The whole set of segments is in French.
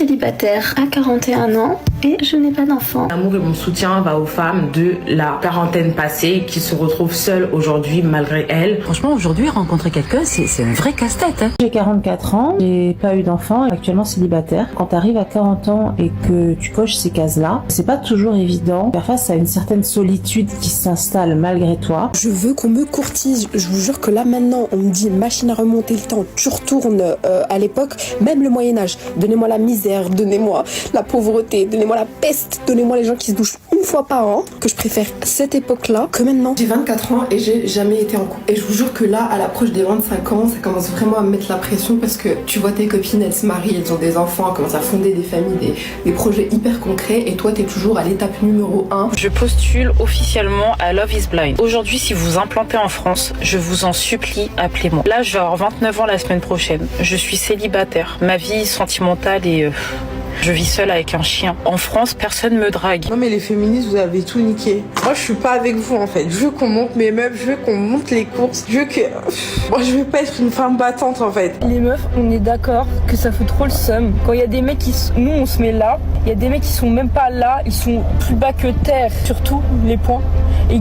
célibataire à 41 ans et je n'ai pas d'enfant. L'amour et mon soutien va aux femmes de la quarantaine passée qui se retrouvent seules aujourd'hui malgré elles. Franchement, aujourd'hui, rencontrer quelqu'un, c'est un vrai casse-tête. Hein. J'ai 44 ans, j'ai pas eu d'enfant, actuellement célibataire. Quand tu arrives à 40 ans et que tu coches ces cases-là, c'est pas toujours évident. Faire face à une certaine solitude qui s'installe malgré toi. Je veux qu'on me courtise. Je vous jure que là maintenant, on me dit machine à remonter le temps. Tu retournes à l'époque, même le Moyen-Âge. Donnez-moi la misère, donnez-moi la pauvreté, donnez-moi la peste, donnez-moi les gens qui se douchent une fois par an. Que je préfère cette époque-là que maintenant. J'ai 24 ans et j'ai jamais été en couple. Et je vous jure que là, à l'approche des 25 ans, ça commence vraiment à me mettre la pression parce que tu vois tes copines, elles se marient, elles ont des enfants, elles commencent à fonder des familles, des projets hyper concrets et toi, t'es toujours à l'étape numéro 1. Je postule officiellement à Love is Blind. Aujourd'hui, si vous implantez en France, je vous en supplie, appelez-moi. Là, je vais avoir 29 ans la semaine prochaine. Je suis célibataire. Ma vie sentimentale est... Je vis seule avec un chien. En France, personne me drague. Non mais les féministes, vous avez tout niqué. Moi, je suis pas avec vous en fait. Je veux qu'on monte mes meubles, je veux qu'on monte les courses. Je veux que... Moi, je veux pas être une femme battante en fait. Les meufs, on est d'accord que ça fout trop le seum. Quand il y a des mecs qui... Nous, on se met là. Il y a des mecs qui sont même pas là. Ils sont plus bas que terre. Surtout les points. Et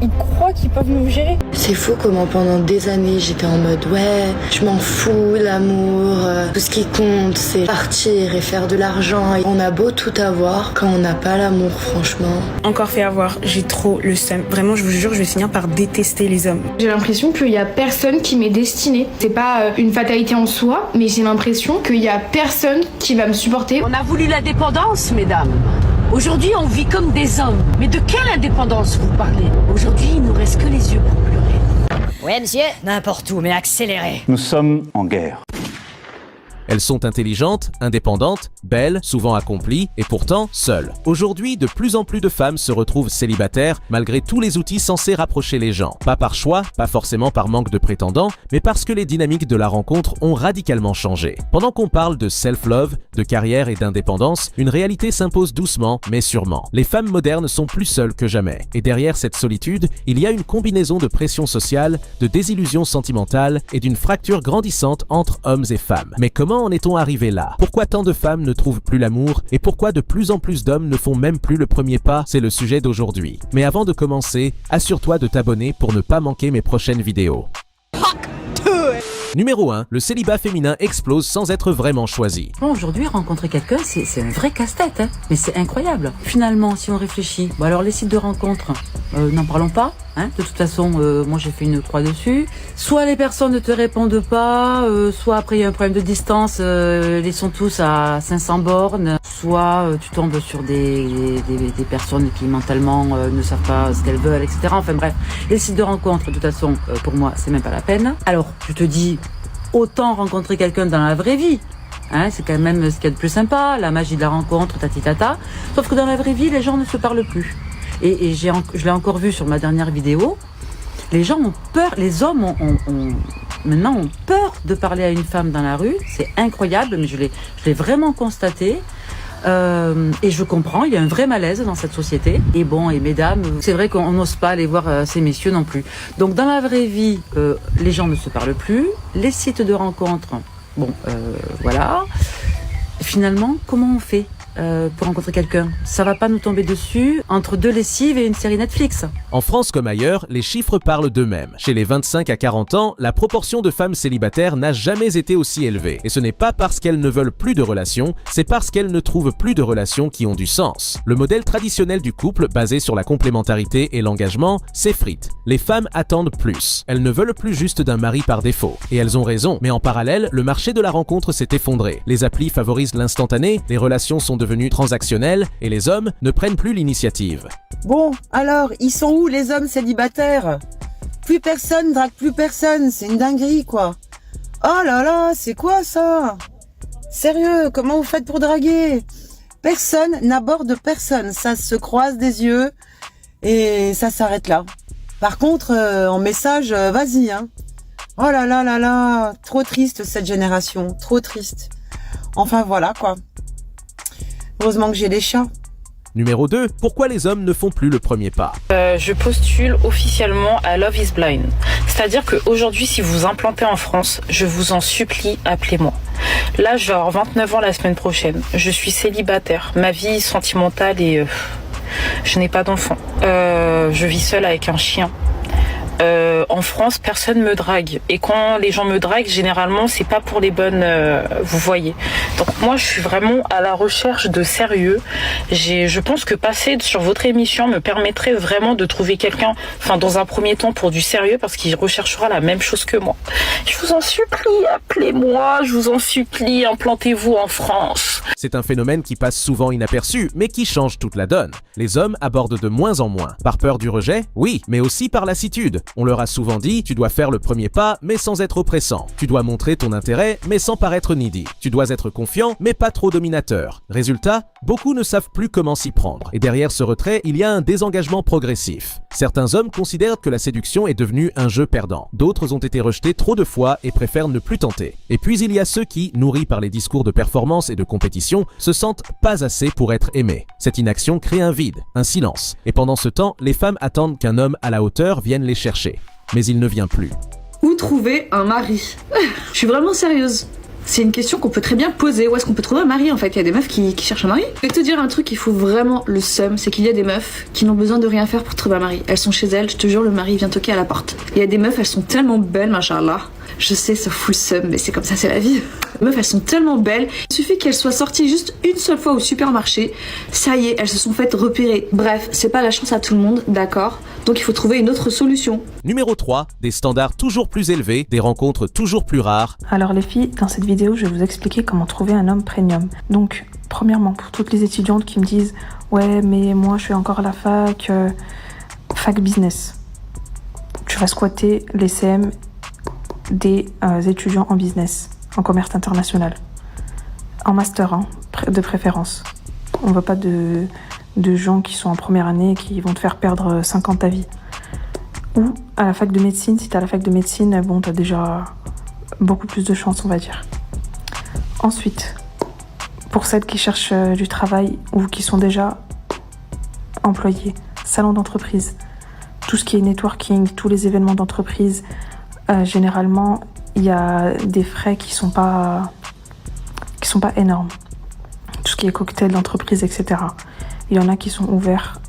ils croient qu'ils peuvent nous gérer. C'est fou comment pendant des années, j'étais en mode ouais, je m'en fous, l'amour. Tout ce qui compte, c'est partir et faire de l'argent. Et on a beau tout avoir quand on n'a pas l'amour, franchement. Encore fait avoir, j'ai trop le seum. Vraiment, je vous jure, je vais finir par détester les hommes. J'ai l'impression qu'il y a personne qui m'est destiné. C'est pas une fatalité en soi, mais j'ai l'impression qu'il y a personne qui va me supporter. On a voulu l'indépendance, mesdames. Aujourd'hui, on vit comme des hommes. Mais de quelle indépendance vous parlez? Aujourd'hui, il nous reste que les yeux pour pleurer. Ouais, monsieur, n'importe où, mais accélérez. Nous sommes en guerre. Elles sont intelligentes, indépendantes, belles, souvent accomplies et pourtant seules. Aujourd'hui, de plus en plus de femmes se retrouvent célibataires malgré tous les outils censés rapprocher les gens. Pas par choix, pas forcément par manque de prétendants, mais parce que les dynamiques de la rencontre ont radicalement changé. Pendant qu'on parle de self-love, de carrière et d'indépendance, une réalité s'impose doucement mais sûrement. Les femmes modernes sont plus seules que jamais. Et derrière cette solitude, il y a une combinaison de pression sociale, de désillusion sentimentale et d'une fracture grandissante entre hommes et femmes. Mais comment en est-on arrivé là? Pourquoi tant de femmes ne trouvent plus l'amour? Et pourquoi de plus en plus d'hommes ne font même plus le premier pas? C'est le sujet d'aujourd'hui. Mais avant de commencer, assure-toi de t'abonner pour ne pas manquer mes prochaines vidéos. Numéro 1, le célibat féminin explose sans être vraiment choisi. Bon, aujourd'hui, rencontrer quelqu'un, c'est un vrai casse-tête, hein. Mais c'est incroyable. Finalement, si on réfléchit, bon alors les sites de rencontres, n'en parlons pas. Hein. De toute façon, moi j'ai fait une croix dessus. Soit les personnes ne te répondent pas, soit après il y a un problème de distance, ils sont tous à 500 bornes. Soit tu tombes sur des personnes qui mentalement ne savent pas ce qu'elles veulent, etc. Enfin bref, les sites de rencontres, de toute façon, pour moi, c'est même pas la peine. Alors, tu te dis, autant rencontrer quelqu'un dans la vraie vie. Hein, c'est quand même ce qu'il y a de plus sympa, la magie de la rencontre, tata. Sauf que dans la vraie vie, les gens ne se parlent plus. Et je l'ai encore vu sur ma dernière vidéo, les gens ont peur, les hommes maintenant ont peur de parler à une femme dans la rue. C'est incroyable, mais je l'ai vraiment constaté. Et je comprends, il y a un vrai malaise dans cette société. Et bon, et mesdames, c'est vrai qu'on n'ose pas aller voir ces messieurs non plus. Donc dans la vraie vie, les gens ne se parlent plus. Les sites de rencontres, bon, voilà. Finalement, comment on fait pour rencontrer quelqu'un? Ça va pas nous tomber dessus entre deux lessives et une série Netflix. En France comme ailleurs, les chiffres parlent d'eux-mêmes. Chez les 25 à 40 ans, la proportion de femmes célibataires n'a jamais été aussi élevée. Et ce n'est pas parce qu'elles ne veulent plus de relations, c'est parce qu'elles ne trouvent plus de relations qui ont du sens. Le modèle traditionnel du couple, basé sur la complémentarité et l'engagement, s'effrite. Les femmes attendent plus. Elles ne veulent plus juste d'un mari par défaut. Et elles ont raison, mais en parallèle, le marché de la rencontre s'est effondré. Les applis favorisent l'instantané, les relations sont devenues transactionnelles et les hommes ne prennent plus l'initiative. Bon, alors, ils sont où les hommes célibataires? Plus personne drague plus personne, c'est une dinguerie quoi. Oh là là, c'est quoi ça? Sérieux, comment vous faites pour draguer? Personne n'aborde personne, ça se croise des yeux et ça s'arrête là. Par contre, en message, vas-y hein. Oh là là là là, trop triste cette génération, trop triste. Enfin voilà quoi. Heureusement que j'ai des chats. Numéro 2, pourquoi les hommes ne font plus le premier pas? Je postule officiellement à Love is Blind. C'est-à-dire qu'aujourd'hui, si vous implantez en France, je vous en supplie, appelez-moi. Là, je vais avoir 29 ans la semaine prochaine. Je suis célibataire. Ma vie sentimentale et je n'ai pas d'enfant. Je vis seule avec un chien. En France, personne me drague. Et quand les gens me draguent, généralement, c'est pas pour les bonnes... vous voyez. Donc moi, je suis vraiment à la recherche de sérieux. Je pense que passer sur votre émission me permettrait vraiment de trouver quelqu'un, enfin, dans un premier temps, pour du sérieux, parce qu'il recherchera la même chose que moi. Je vous en supplie, appelez-moi. Je vous en supplie, implantez-vous en France. C'est un phénomène qui passe souvent inaperçu, mais qui change toute la donne. Les hommes abordent de moins en moins. Par peur du rejet? Oui, mais aussi par lassitude. On leur a souvent dit, tu dois faire le premier pas, mais sans être oppressant. Tu dois montrer ton intérêt, mais sans paraître needy. Tu dois être confiant, mais pas trop dominateur. Résultat, beaucoup ne savent plus comment s'y prendre. Et derrière ce retrait, il y a un désengagement progressif. Certains hommes considèrent que la séduction est devenue un jeu perdant. D'autres ont été rejetés trop de fois et préfèrent ne plus tenter. Et puis il y a ceux qui, nourris par les discours de performance et de compétition, se sentent pas assez pour être aimés. Cette inaction crée un vide, un silence. Et pendant ce temps, les femmes attendent qu'un homme à la hauteur vienne les chercher. Mais il ne vient plus. Où trouver un mari? Je suis vraiment sérieuse. C'est une question qu'on peut très bien poser. Où est-ce qu'on peut trouver un mari en fait? Il y a des meufs qui cherchent un mari. Je vais te dire un truc qui fout vraiment le seum, c'est qu'il y a des meufs qui n'ont besoin de rien faire pour trouver un mari. Elles sont chez elles, je te jure, le mari vient toquer à la porte. Il y a des meufs, elles sont tellement belles, machallah. Je sais, ça fout le seum, mais c'est comme ça, c'est la vie. Les meufs, elles sont tellement belles. Il suffit qu'elles soient sorties juste une seule fois au supermarché. Ça y est, elles se sont faites repérer. Bref, c'est pas la chance à tout le monde, d'accord? Donc il faut trouver une autre solution. Numéro 3, des standards toujours plus élevés, des rencontres toujours plus rares. Alors les filles, dans cette vidéo, je vais vous expliquer comment trouver un homme premium. Donc, premièrement, pour toutes les étudiantes qui me disent « Ouais, mais moi, je suis encore à la fac, fac business. » Tu vas squatter les CM des étudiants en business, en commerce international. En master, hein, de préférence. On veut pas de gens qui sont en première année et qui vont te faire perdre 5 ans de ta vie. Ou à la fac de médecine, si t'es à la fac de médecine, bon, t'as déjà beaucoup plus de chance, on va dire. Ensuite, pour celles qui cherchent du travail ou qui sont déjà employées, salon d'entreprise, tout ce qui est networking, tous les événements d'entreprise, généralement, il y a des frais qui sont pas énormes. Tout ce qui est cocktail d'entreprise, etc. Il y en a qui sont ouverts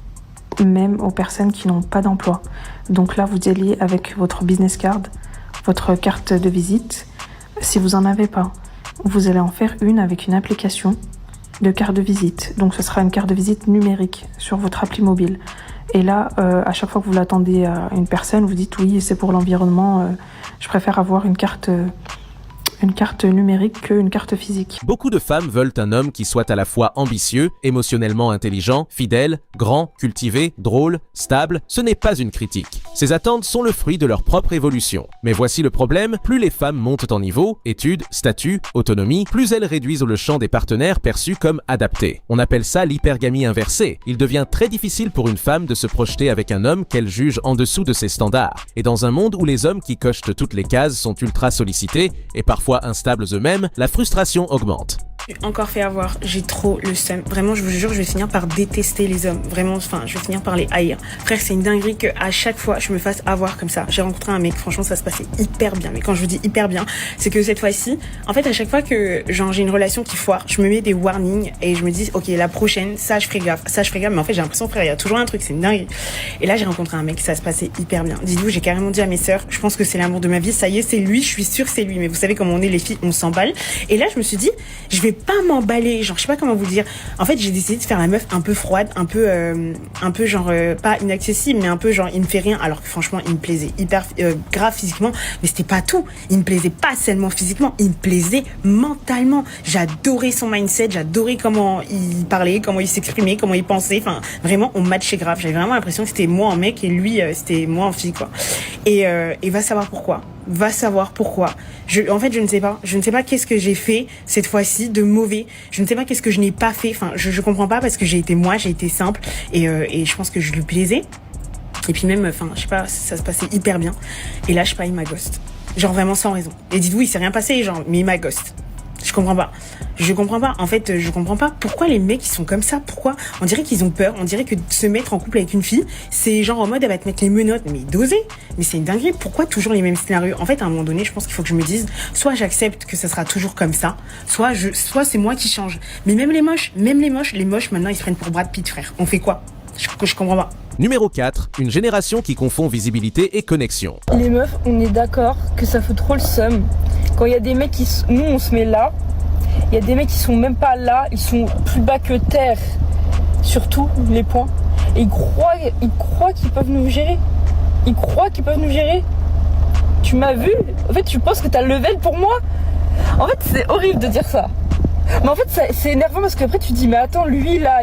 même aux personnes qui n'ont pas d'emploi. Donc là, vous y allez avec votre business card, votre carte de visite. Si vous n'en avez pas, vous allez en faire une avec une application de carte de visite. Donc ce sera une carte de visite numérique sur votre appli mobile. Et là, à chaque fois que vous l'attendez à une personne, vous dites oui, c'est pour l'environnement, je préfère avoir une carte numérique qu'une carte physique. Beaucoup de femmes veulent un homme qui soit à la fois ambitieux, émotionnellement intelligent, fidèle, grand, cultivé, drôle, stable. Ce n'est pas une critique. Ces attentes sont le fruit de leur propre évolution. Mais voici le problème, plus les femmes montent en niveau, études, statut, autonomie, plus elles réduisent le champ des partenaires perçus comme adaptés. On appelle ça l'hypergamie inversée. Il devient très difficile pour une femme de se projeter avec un homme qu'elle juge en dessous de ses standards. Et dans un monde où les hommes qui cochent toutes les cases sont ultra sollicités et parfois instables eux-mêmes, la frustration augmente. J'ai encore fait avoir, j'ai trop le seum. Vraiment, je vous jure, je vais finir par détester les hommes. Vraiment, enfin, je vais finir par les haïr. Frère, c'est une dinguerie qu'à chaque fois, je me fasse avoir comme ça. J'ai rencontré un mec, franchement, ça se passait hyper bien. Mais quand je vous dis hyper bien, c'est que cette fois-ci, en fait, à chaque fois que genre j'ai une relation qui foire, je me mets des warnings et je me dis, ok, la prochaine, ça, je ferai gaffe. Ça, je ferai gaffe. Mais en fait, j'ai l'impression, frère, il y a toujours un truc, c'est une dinguerie. Et là, j'ai rencontré un mec, ça se passait hyper bien. Dites-vous, j'ai carrément dit à mes sœurs, je pense que c'est l'amour de ma vie. Ça y est, c'est lui, je suis sûre, c'est lui. Mais vous savez comment on est les filles, on s'emballe. Et là, je me suis dit, je vais pas m'emballer. Genre, je sais pas comment vous dire. En fait, j'ai décidé de faire la meuf un peu froide, un peu genre pas inaccessible, mais un peu genre il me fait rien. Alors que franchement, il me plaisait hyper grave physiquement, mais c'était pas tout. Il me plaisait pas seulement physiquement, il me plaisait mentalement. J'adorais son mindset, j'adorais comment il parlait, comment il s'exprimait, comment il pensait. Enfin, vraiment, on matchait grave. J'avais vraiment l'impression que c'était moi en mec et lui, c'était moi en fille, quoi. Et va savoir pourquoi. Va savoir pourquoi. En fait, je ne sais pas. Je ne sais pas qu'est-ce que j'ai fait cette fois-ci de mauvais. Je ne sais pas qu'est-ce que je n'ai pas fait. Enfin, je comprends pas parce que j'ai été moi, j'ai été simple et je pense que je lui plaisais. Et puis même, enfin, je sais pas, ça se passait hyper bien. Et là, je sais pas, il m'a ghost. Genre vraiment sans raison. Et dites-vous, il s'est rien passé, genre, mais il m'a ghost. comprends pas. Je comprends pas. En fait, je comprends pas pourquoi les mecs ils sont comme ça. Pourquoi on dirait qu'ils ont peur. On dirait que se mettre en couple avec une fille, c'est genre en mode elle va te mettre les menottes. Mais doser. Mais c'est une dinguerie. Pourquoi toujours les mêmes scénarios? En fait, à un moment donné, je pense qu'il faut que je me dise, soit j'accepte que ça sera toujours comme ça, soit c'est moi qui change. Mais même les moches maintenant ils se prennent pour Brad Pitt, frère. On fait quoi? Je comprends pas. Numéro 4, une génération qui confond visibilité et connexion. Les meufs, on est d'accord que ça fout trop le seum. Quand il y a des mecs qui... Nous, on se met là. Il y a des mecs qui sont même pas là. Ils sont plus bas que terre. Surtout les points. Et ils croient qu'ils peuvent nous gérer. Ils croient qu'ils peuvent nous gérer. Tu m'as vu? En fait, tu penses que t'as le level pour moi? En fait, c'est horrible de dire ça. Mais en fait, c'est énervant parce qu'après tu te dis, mais attends, lui là,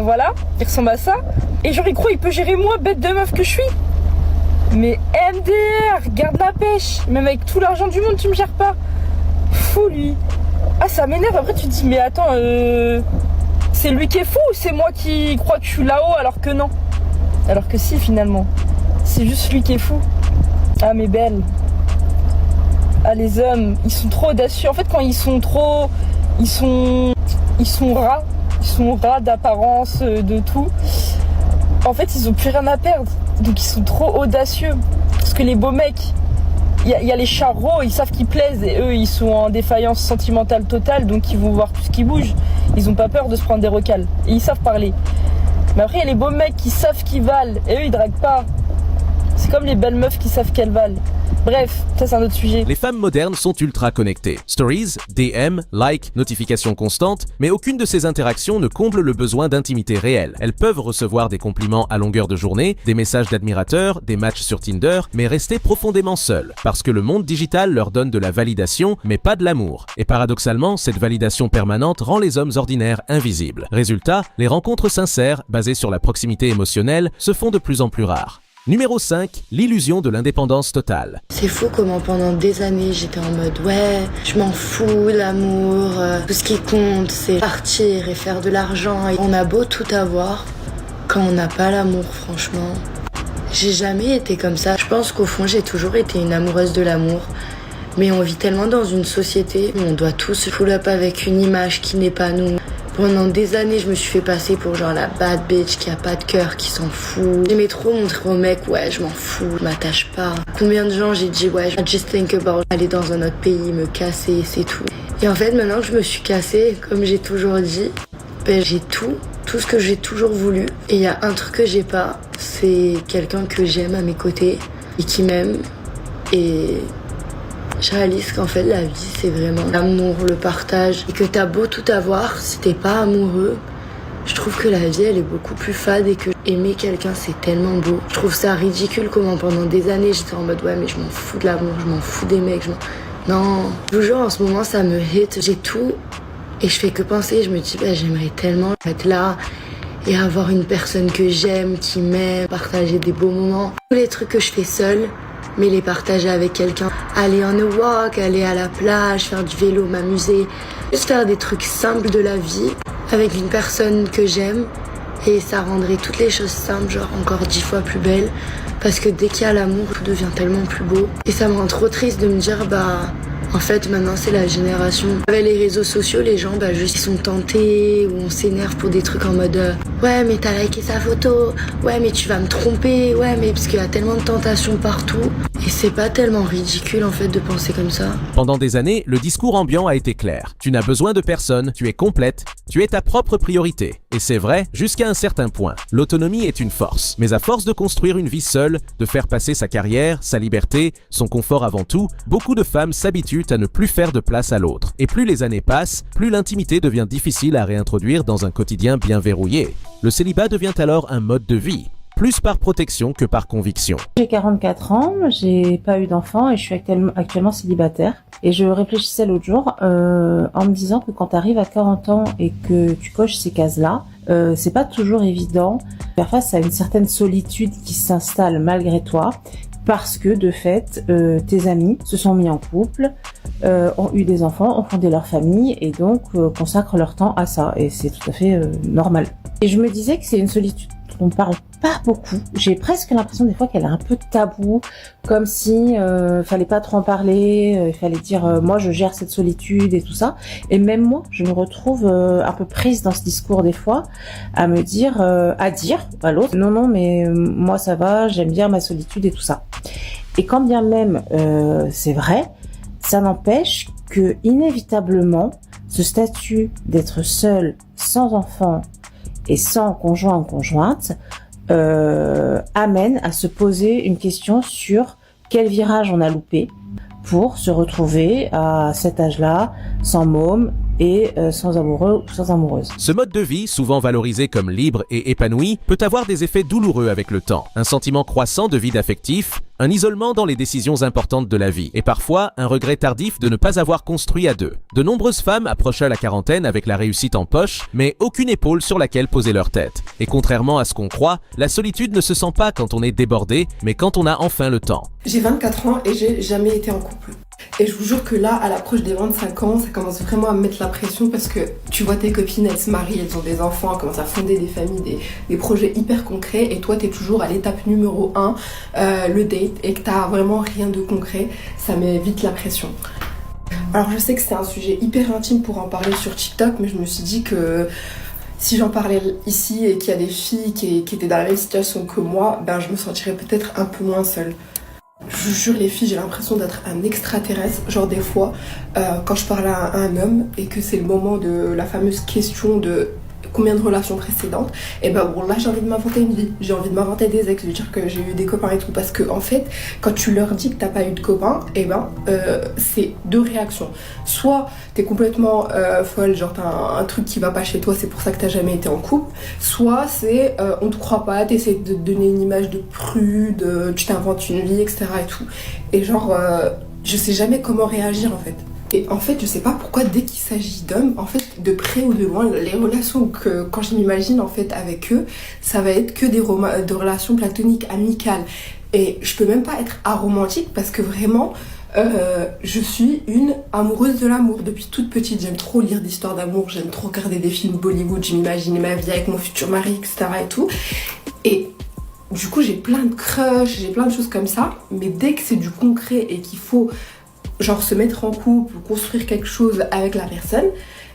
voilà, il ressemble à ça. Et genre, il croit il peut gérer moi, bête de meuf que je suis. Mais MDR, garde la pêche. Même avec tout l'argent du monde, tu me gères pas. Fou lui. Ah, ça m'énerve. Après, tu te dis, mais attends, c'est lui qui est fou ou c'est moi qui crois que je suis là-haut alors que non? Alors que si, finalement. C'est juste lui qui est fou. Ah, mais belle. Ah, les hommes, ils sont trop audacieux. En fait, quand ils sont trop... Ils sont rats. Ils sont rats d'apparence, de tout. En fait, ils ont plus rien à perdre. Donc, ils sont trop audacieux. Parce que les beaux mecs, il y a les charros, ils savent qu'ils plaisent. Et eux, ils sont en défaillance sentimentale totale. Donc, ils vont voir tout ce qui bouge. Ils ont pas peur de se prendre des recals. Et ils savent parler. Mais après, il y a les beaux mecs qui savent qu'ils valent. Et eux, ils draguent pas. C'est comme les belles meufs qui savent qu'elles valent. Bref, ça c'est un autre sujet. Les femmes modernes sont ultra connectées. Stories, DM, likes, notifications constantes, mais aucune de ces interactions ne comble le besoin d'intimité réelle. Elles peuvent recevoir des compliments à longueur de journée, des messages d'admirateurs, des matchs sur Tinder, mais rester profondément seules. Parce que le monde digital leur donne de la validation, mais pas de l'amour. Et paradoxalement, cette validation permanente rend les hommes ordinaires invisibles. Résultat, les rencontres sincères, basées sur la proximité émotionnelle, se font de plus en plus rares. Numéro 5, l'illusion de l'indépendance totale. C'est fou comment pendant des années j'étais en mode ouais, je m'en fous, l'amour, tout ce qui compte c'est partir et faire de l'argent. Et on a beau tout avoir, quand on n'a pas l'amour franchement, j'ai jamais été comme ça. Je pense qu'au fond j'ai toujours été une amoureuse de l'amour. Mais on vit tellement dans une société où on doit tous pull up avec une image qui n'est pas nous. Pendant des années, je me suis fait passer pour genre la bad bitch qui a pas de cœur, qui s'en fout. J'aimais trop montrer aux mecs, ouais, je m'en fous, je m'attache pas. Combien de gens j'ai dit, ouais, just think about aller dans un autre pays, me casser, c'est tout. Et en fait, maintenant que je me suis cassée, comme j'ai toujours dit, ben, j'ai tout ce que j'ai toujours voulu. Et il y a un truc que j'ai pas, c'est quelqu'un que j'aime à mes côtés et qui m'aime. Et je réalise qu'en fait la vie c'est vraiment l'amour, le partage, et que t'as beau tout avoir, si t'es pas amoureux, je trouve que la vie elle est beaucoup plus fade et que aimer quelqu'un c'est tellement beau. Je trouve ça ridicule comment pendant des années j'étais en mode ouais mais je m'en fous de l'amour, je m'en fous des mecs, non, toujours en ce moment ça me hit, j'ai tout et je fais que penser, je me dis bah j'aimerais tellement être là et avoir une personne que j'aime, qui m'aime, partager des beaux moments. Tous les trucs que je fais seule, mais les partager avec quelqu'un. Aller on a walk, aller à la plage, faire du vélo, m'amuser. Juste faire des trucs simples de la vie avec une personne que j'aime. Et ça rendrait toutes les choses simples, genre encore 10 fois plus belles. Parce que dès qu'il y a l'amour, tout devient tellement plus beau. Et ça me rend trop triste de me dire, bah... En fait, maintenant, c'est la génération. Avec les réseaux sociaux, les gens, bah, juste, ils sont tentés ou on s'énerve pour des trucs en mode ouais, mais t'as liké sa photo. Ouais, mais tu vas me tromper. Ouais, mais parce qu'il y a tellement de tentations partout. Et c'est pas tellement ridicule, en fait, de penser comme ça. Pendant des années, le discours ambiant a été clair. Tu n'as besoin de personne, tu es complète, tu es ta propre priorité. Et c'est vrai, jusqu'à un certain point. L'autonomie est une force. Mais à force de construire une vie seule, de faire passer sa carrière, sa liberté, son confort avant tout, beaucoup de femmes s'habituent à ne plus faire de place à l'autre. Et plus les années passent, plus l'intimité devient difficile à réintroduire dans un quotidien bien verrouillé. Le célibat devient alors un mode de vie, plus par protection que par conviction. J'ai 44 ans, j'ai pas eu d'enfant et je suis actuellement célibataire. Et je réfléchissais l'autre jour en me disant que quand tu arrives à 40 ans et que tu coches ces cases-là, c'est pas toujours évident de faire face à une certaine solitude qui s'installe malgré toi. Parce que de fait, tes amis se sont mis en couple, ont eu des enfants, ont fondé leur famille et donc consacrent leur temps à ça. Et c'est tout à fait normal. Et je me disais que c'est une solitude dont on parle pas beaucoup. J'ai presque l'impression des fois qu'elle a un peu de tabou, comme si fallait pas trop en parler, il fallait dire moi je gère cette solitude et tout ça. Et même moi, je me retrouve un peu prise dans ce discours des fois, à me dire, à l'autre, non mais moi ça va, j'aime bien ma solitude et tout ça. Et quand bien même c'est vrai, ça n'empêche que inévitablement ce statut d'être seul, sans enfant et sans conjoint ou conjointe amène à se poser une question sur quel virage on a loupé pour se retrouver à cet âge-là, sans môme et sans amoureux ou sans amoureuse. Ce mode de vie, souvent valorisé comme libre et épanoui, peut avoir des effets douloureux avec le temps. Un sentiment croissant de vide affectif, un isolement dans les décisions importantes de la vie, et parfois un regret tardif de ne pas avoir construit à deux. De nombreuses femmes approchent la quarantaine avec la réussite en poche, mais aucune épaule sur laquelle poser leur tête. Et contrairement à ce qu'on croit, la solitude ne se sent pas quand on est débordé, mais quand on a enfin le temps. J'ai 24 ans et j'ai jamais été en couple. Et je vous jure que là, à l'approche des 25 ans, ça commence vraiment à me mettre la pression parce que tu vois tes copines, elles se marient, elles ont des enfants, elles commencent à fonder des familles, des projets hyper concrets et toi, t'es toujours à l'étape numéro 1, le date, et que t'as vraiment rien de concret, ça met vite la pression. Alors je sais que c'est un sujet hyper intime pour en parler sur TikTok, mais je me suis dit que si j'en parlais ici et qu'il y a des filles qui étaient dans la même situation que moi, ben je me sentirais peut-être un peu moins seule. Je vous jure les filles, j'ai l'impression d'être un extraterrestre. Genre des fois, quand je parle à un homme et que c'est le moment de la fameuse question de combien de relations précédentes, et ben bon là j'ai envie de m'inventer une vie, j'ai envie de m'inventer des ex, de dire que j'ai eu des copains et tout, parce que en fait quand tu leur dis que t'as pas eu de copains, et ben c'est deux réactions. Soit t'es complètement folle, genre t'as un truc qui va pas chez toi, c'est pour ça que t'as jamais été en couple, soit c'est on te croit pas, t'essaies de te donner une image de prude, tu t'inventes une vie, etc. et tout. Et genre je sais jamais comment réagir en fait. Et en fait, je sais pas pourquoi dès qu'il s'agit d'hommes, en fait, de près ou de loin, les relations que quand je m'imagine en fait avec eux, ça va être que des relations platoniques, amicales. Et je peux même pas être aromantique parce que vraiment, je suis une amoureuse de l'amour depuis toute petite. J'aime trop lire d'histoires d'amour, j'aime trop regarder des films Bollywood, je m'imaginais ma vie avec mon futur mari, etc. et tout. Et du coup, j'ai plein de crushs, j'ai plein de choses comme ça. Mais dès que c'est du concret et qu'il faut genre se mettre en couple, construire quelque chose avec la personne,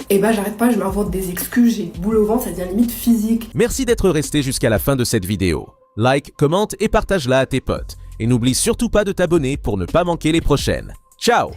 et ben j'arrête pas, je m'invente des excuses, j'ai boule au ventre, ça devient limite physique. Merci d'être resté jusqu'à la fin de cette vidéo. Like, commente et partage-la à tes potes. Et n'oublie surtout pas de t'abonner pour ne pas manquer les prochaines. Ciao!